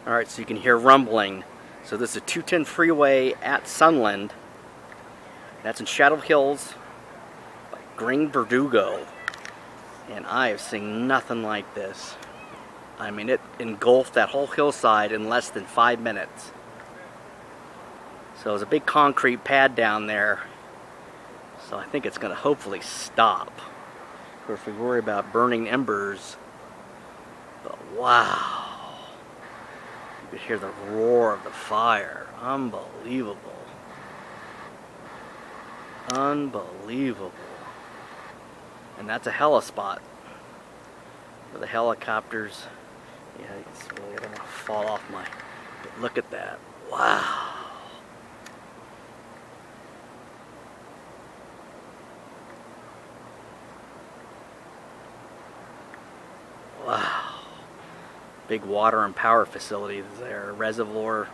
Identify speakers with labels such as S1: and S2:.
S1: Alright, so you can hear rumbling. So this is a 210 freeway at Sunland. That's in Shadow Hills by Green Verdugo. And I have seen nothing like this. I mean, it engulfed that whole hillside in less than 5 minutes. So there's a big concrete pad down there. So I think it's going to hopefully stop. Of course, we worry about burning embers. But wow. You could hear the roar of the fire. Unbelievable. Unbelievable. And that's a helispot. For the helicopters. Yeah, it's really going to fall off my... But look at that. Wow. Wow. Big water and power facilities there. Reservoir.